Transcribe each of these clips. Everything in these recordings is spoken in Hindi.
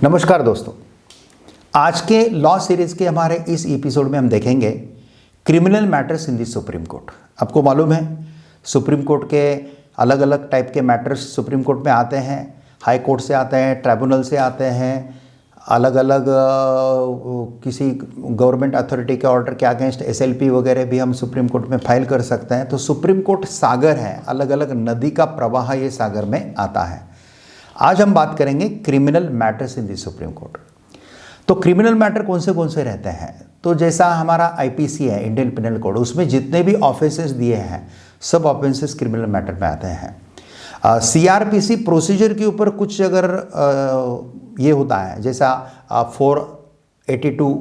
नमस्कार दोस्तों, आज के लॉ सीरीज के हमारे इस एपिसोड में हम देखेंगे criminal matters in the supreme court. आपको मालूम है सुप्रीम कोर्ट के अलग अलग टाइप के मैटर्स सुप्रीम कोर्ट में आते हैं। हाई कोर्ट से आते हैं, ट्राइब्यूनल से आते हैं, अलग अलग किसी गवर्नमेंट अथॉरिटी के ऑर्डर के अगेंस्ट एसएलपी वगैरह भी हम सुप्रीम कोर्ट में फाइल कर सकते हैं। तो सुप्रीम कोर्ट सागर है, अलग अलग नदी का प्रवाह ये सागर में आता है। आज हम बात करेंगे criminal matters in the supreme court. तो क्रिमिनल मैटर कौन से रहते हैं? तो जैसा हमारा आईपीसी है, इंडियन पिनल कोड, उसमें जितने भी ऑफेंसेस दिए हैं सब ऑफेंसेस क्रिमिनल मैटर में आते हैं। सीआरपीसी प्रोसीजर के ऊपर कुछ अगर ये होता है, जैसा 482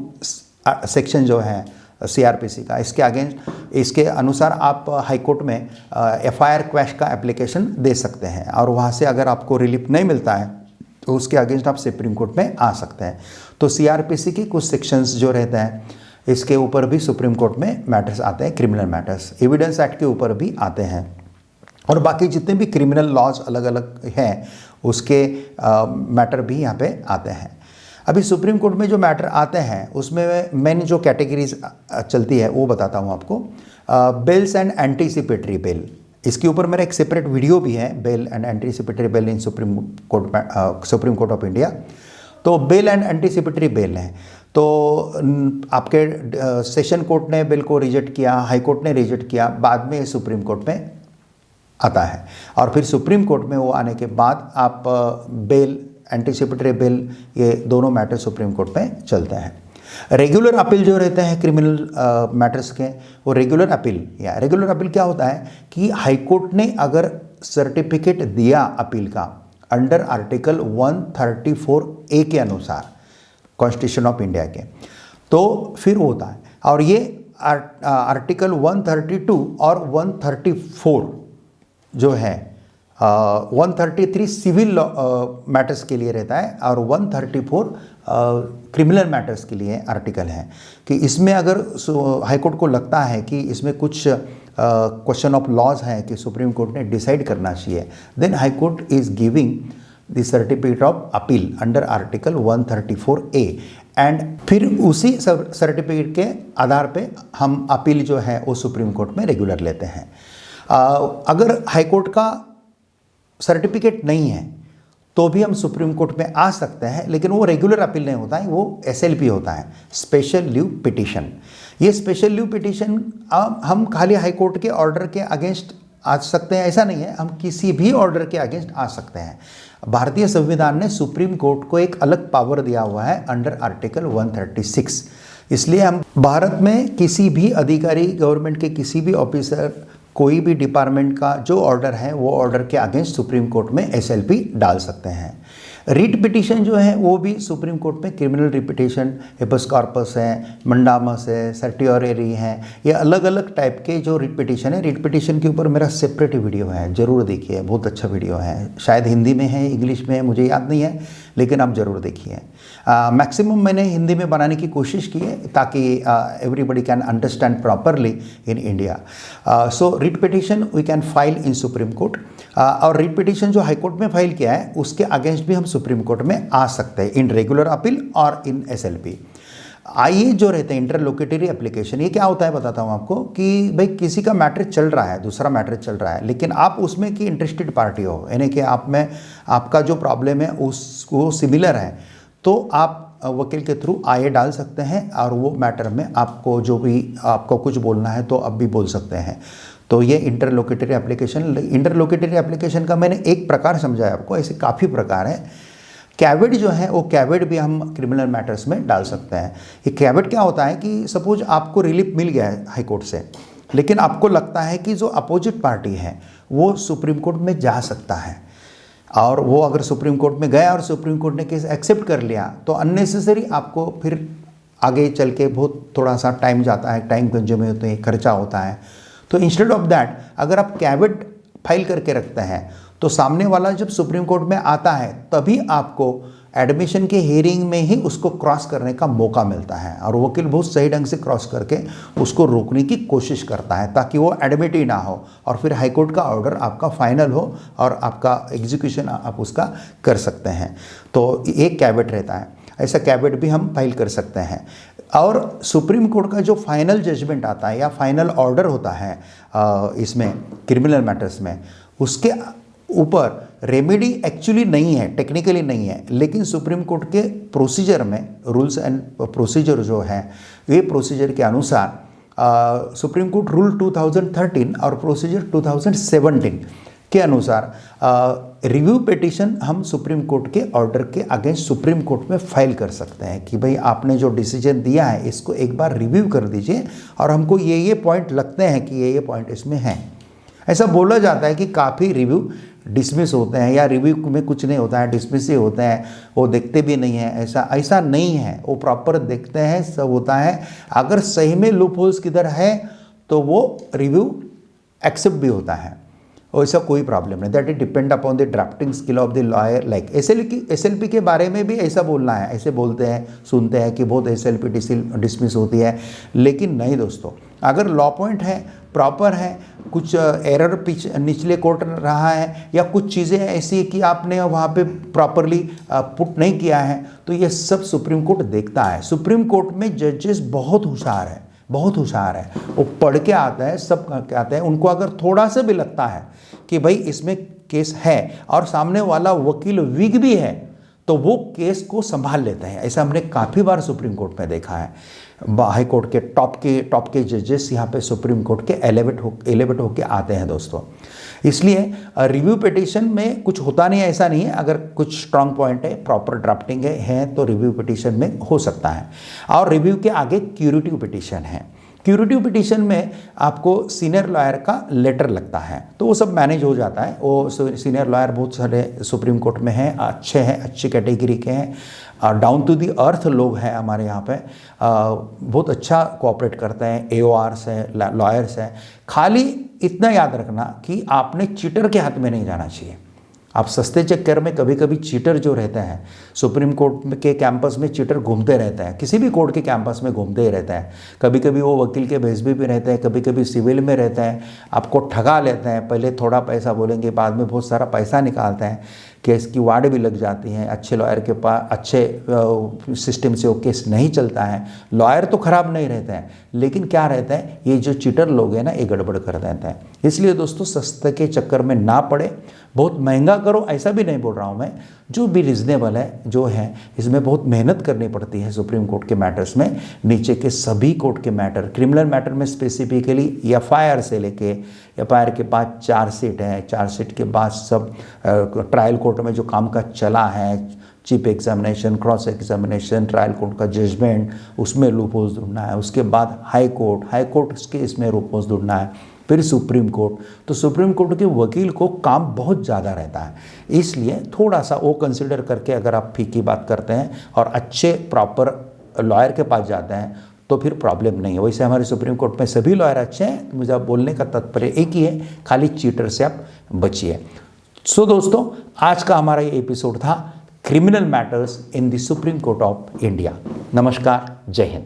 सेक्शन जो है सीआरपीसी का, इसके अगेंस्ट इसके अनुसार आप हाई कोर्ट में एफआईआर क्वैश का एप्लीकेशन दे सकते हैं और वहाँ से अगर आपको रिलीफ नहीं मिलता है तो उसके अगेंस्ट आप सुप्रीम कोर्ट में आ सकते हैं। तो सीआरपीसी के कुछ सेक्शंस जो रहते हैं इसके ऊपर भी सुप्रीम कोर्ट में मैटर्स आते हैं, क्रिमिनल मैटर्स। एविडेंस एक्ट के ऊपर भी आते हैं और बाकी जितने भी क्रिमिनल लॉज अलग अलग हैं उसके मैटर भी यहाँ पे आते हैं। अभी सुप्रीम कोर्ट में जो मैटर आते हैं उसमें मेन जो कैटेगरीज चलती है वो बताता हूँ आपको। बेल्स एंड एंटीसिपेटरी बेल, इसके ऊपर मेरा एक सेपरेट वीडियो भी है, bail and anticipatory bail in Supreme Court of India. तो बेल एंड एंटीसिपेटरी बेल है, तो आपके सेशन कोर्ट ने बिल को रिजेक्ट किया, हाई कोर्ट ने रिजेक्ट किया, बाद में सुप्रीम कोर्ट में आता है और फिर सुप्रीम कोर्ट में वो आने के बाद आप बेल, एंटीसिपेटरी बेल, ये दोनों मैटर सुप्रीम कोर्ट में चलते हैं। रेगुलर अपील जो रहते हैं क्रिमिनल मैटर्स के, वो रेगुलर अपील क्या होता है कि हाई कोर्ट ने अगर सर्टिफिकेट दिया अपील का अंडर आर्टिकल 134A के अनुसार कॉन्स्टिट्यूशन ऑफ इंडिया के, तो फिर होता है। और ये आर्टिकल 132 और 134 जो है 133 सिविल मैटर्स के लिए रहता है और 134 क्रिमिनल मैटर्स के लिए आर्टिकल है कि इसमें अगर हाई कोर्ट को लगता है कि इसमें कुछ क्वेश्चन ऑफ लॉज है कि सुप्रीम कोर्ट ने डिसाइड करना चाहिए, then high court is giving the certificate of appeal under article 134A and फिर उसी सर्टिफिकेट के आधार पे हम अपील जो है वो सुप्रीम कोर्ट में रेगुलर लेते हैं। अगर हाई कोर्ट का सर्टिफिकेट नहीं है तो भी हम सुप्रीम कोर्ट में आ सकते हैं, लेकिन वो रेगुलर अपील नहीं होता है, वो एसएलपी होता है, स्पेशल लीव पिटीशन। ये स्पेशल लीव पिटीशन हम खाली हाई कोर्ट के ऑर्डर के अगेंस्ट आ सकते हैं ऐसा नहीं है, हम किसी भी ऑर्डर के अगेंस्ट आ सकते हैं। भारतीय संविधान ने सुप्रीम कोर्ट को एक अलग पावर दिया हुआ है अंडर आर्टिकल 136। इसलिए हम भारत में किसी भी अधिकारी, गवर्नमेंट के किसी भी ऑफिसर, कोई भी डिपार्टमेंट का जो ऑर्डर है वो ऑर्डर के अगेंस्ट सुप्रीम कोर्ट में एसएलपी डाल सकते हैं। रिट पिटीशन जो है वो भी सुप्रीम कोर्ट में क्रिमिनल रिपिटेशन, हेबस कॉर्पस है, मंडामस है, सर्टियोरेरी है, ये अलग अलग टाइप के जो रिट पिटीशन है। रिट पिटीशन के ऊपर मेरा सेपरेट वीडियो है, ज़रूर देखिए, बहुत अच्छा वीडियो है। शायद हिंदी में है, इंग्लिश में है, मुझे याद नहीं है, लेकिन आप ज़रूर देखिए। मैक्सिमम मैंने हिंदी में बनाने की कोशिश की है ताकि everybody can understand properly in India. So writ petition we can file in Supreme Court और रिट पिटीशन जो हाई कोर्ट में फाइल किया है उसके अगेंस्ट भी हम सुप्रीम कोर्ट में आ सकते हैं इन रेगुलर अपील और इन एसएलपी। आइए जो रहते हैं इंटरलोकेटरी एप्लीकेशन, ये क्या होता है बताता हूँ आपको कि भाई किसी का मैटर चल रहा है, दूसरा मैटर चल रहा है, लेकिन आप उसमें की इंटरेस्टेड पार्टी हो, यानी कि आप में आपका जो प्रॉब्लम है उसको सिमिलर है, तो आप वकील के थ्रू आए डाल सकते हैं और वो मैटर में आपको जो भी आपको कुछ बोलना है तो आप भी बोल सकते हैं। तो ये इंटरलोकेटरी एप्लीकेशन का मैंने एक प्रकार समझाया आपको, ऐसे काफ़ी प्रकार है। कैविड जो है वो कैविड भी हम क्रिमिनल मैटर्स में डाल सकते हैं। ये कैविड क्या होता है कि सपोज आपको रिलीफ मिल गया है हाई कोर्ट से, लेकिन आपको लगता है कि जो अपोजिट पार्टी है वो सुप्रीम कोर्ट में जा सकता है और वो अगर सुप्रीम कोर्ट में गया और सुप्रीम कोर्ट ने केस एक्सेप्ट कर लिया तो अननेसेसरी आपको फिर आगे चल के बहुत थोड़ा सा टाइम जाता है, टाइम कंज्यूमिंग होते हैं, खर्चा होता है। तो इंस्टेड ऑफ दैट अगर आप कैविड फाइल करके रखते हैं तो सामने वाला जब सुप्रीम कोर्ट में आता है तभी आपको एडमिशन के हियरिंग में ही उसको क्रॉस करने का मौका मिलता है, और वकील बहुत सही ढंग से क्रॉस करके उसको रोकने की कोशिश करता है ताकि वो एडमिट ही ना हो और फिर हाईकोर्ट का ऑर्डर आपका फाइनल हो और आपका एग्जीक्यूशन आप उसका कर सकते हैं। तो एक कैवेट रहता है, ऐसा कैवेट भी हम फाइल कर सकते हैं। और सुप्रीम कोर्ट का जो फाइनल जजमेंट आता है या फाइनल ऑर्डर होता है इसमें क्रिमिनल मैटर्स में, उसके ऊपर रेमेडी एक्चुअली नहीं है, टेक्निकली नहीं है, लेकिन सुप्रीम कोर्ट के प्रोसीजर में रूल्स एंड प्रोसीजर जो है ये प्रोसीजर के अनुसार सुप्रीम कोर्ट रूल 2013 और प्रोसीजर 2017 के अनुसार रिव्यू पिटीशन हम सुप्रीम कोर्ट के ऑर्डर के अगेंस्ट सुप्रीम कोर्ट में फाइल कर सकते हैं कि भाई आपने जो डिसीजन दिया है इसको एक बार रिव्यू कर दीजिए और हमको ये पॉइंट लगते हैं कि ये पॉइंट इसमें हैं। ऐसा बोला जाता है कि काफ़ी रिव्यू डिसमिस होते हैं या रिव्यू में कुछ नहीं होता है, डिसमिस ही होते हैं, वो देखते भी नहीं है। ऐसा नहीं है, वो प्रॉपर देखते हैं, सब होता है। अगर सही में लूप होल्स किधर है तो वो रिव्यू एक्सेप्ट भी होता है, ऐसा कोई प्रॉब्लम नहीं। That it depend upon the drafting skill of the lawyer. Like SLP के बारे में भी ऐसा बोलना है, ऐसे बोलते हैं, सुनते हैं कि बहुत एसएलपी डिसमिस होती है, लेकिन नहीं दोस्तों। अगर लॉ पॉइंट है, प्रॉपर है, कुछ एरर निचले कोर्ट रहा है या कुछ चीज़ें ऐसी कि आपने वहाँ पे प्रॉपरली पुट नहीं किया है, तो ये सब सुप्रीम कोर्ट देखता है। सुप्रीम कोर्ट में जजेस बहुत होशियार है, बहुत होशियार है, वो पढ़ के आता है, सब करके आता है। उनको अगर थोड़ा सा भी लगता है कि भाई इसमें केस है और सामने वाला वकील वीक भी है तो वो केस को संभाल लेते हैं। ऐसा हमने काफ़ी बार सुप्रीम कोर्ट में देखा है। हाई कोर्ट के टॉप के जजेस यहाँ पे सुप्रीम कोर्ट के एलिवेट होके आते हैं दोस्तों। इसलिए रिव्यू पिटीशन में कुछ होता नहीं है, ऐसा नहीं है। अगर कुछ स्ट्रांग पॉइंट है, प्रॉपर ड्राफ्टिंग है तो रिव्यू पिटीशन में हो सकता है। और रिव्यू के आगे क्यूरेटिव पिटीशन है। क्यूरेटिव पिटीशन में आपको सीनियर लॉयर का लेटर लगता है, तो वो सब मैनेज हो जाता है। वो सीनियर लॉयर बहुत सारे सुप्रीम कोर्ट में हैं, अच्छे हैं, अच्छी कैटेगरी के हैं, डाउन टू दी अर्थ लोग हैं हमारे यहाँ पे, बहुत अच्छा कोऑपरेट करते हैं। एओआर्स हैं, लॉयर्स हैं। खाली इतना याद रखना कि आपने चीटर के हाथ में नहीं जाना चाहिए। आप सस्ते चक्कर में कभी कभी चीटर जो रहते हैं, सुप्रीम कोर्ट के कैंपस में चीटर घूमते रहते हैं, किसी भी कोर्ट के कैंपस में घूमते ही रहते हैं। कभी कभी वो वकील के भेस भी रहते हैं, कभी कभी सिविल में रहते हैं, आपको ठगा लेते हैं। पहले थोड़ा पैसा बोलेंगे, बाद में बहुत सारा पैसा निकालते हैं, केस की वार्ड भी लग जाती हैं। अच्छे लॉयर के पास अच्छे सिस्टम से वो केस नहीं चलता है। लॉयर तो ख़राब नहीं रहते हैं, लेकिन क्या रहता है, ये जो चीटर लोग हैं ना, ये गड़बड़ कर देते हैं। इसलिए दोस्तों सस्ते के चक्कर में ना पड़े, बहुत महंगा करो ऐसा भी नहीं बोल रहा हूँ मैं, जो भी रिजनेबल है जो है। इसमें बहुत मेहनत करनी पड़ती है सुप्रीम कोर्ट के मैटर्स में। नीचे के सभी कोर्ट के मैटर, क्रिमिनल मैटर में स्पेसिफिकली एफआईआर से लेके एफआईआर के बाद चार्जशीट है, चार्जशीट के बाद सब ट्रायल कोर्ट में जो काम का चला है, chief examination, cross examination, trial court का जजमेंट, उसमें लूप होल्स ढूंढना है। उसके बाद हाई कोर्ट के इसमें लूप होल्स ढूंढना है, फिर सुप्रीम कोर्ट। तो सुप्रीम कोर्ट के वकील को काम बहुत ज़्यादा रहता है, इसलिए थोड़ा सा वो कंसिडर करके अगर आप फी की बात करते हैं और अच्छे प्रॉपर लॉयर के पास जाते हैं तो फिर प्रॉब्लम नहीं है। वैसे हमारे सुप्रीम कोर्ट में सभी लॉयर अच्छे हैं। मुझे बोलने का तात्पर्य एक ही है, खाली चीटर से आप बचिए। सो दोस्तों, आज का हमारा ये एपिसोड था criminal matters in the supreme Court of India. नमस्कार, जय हिंद।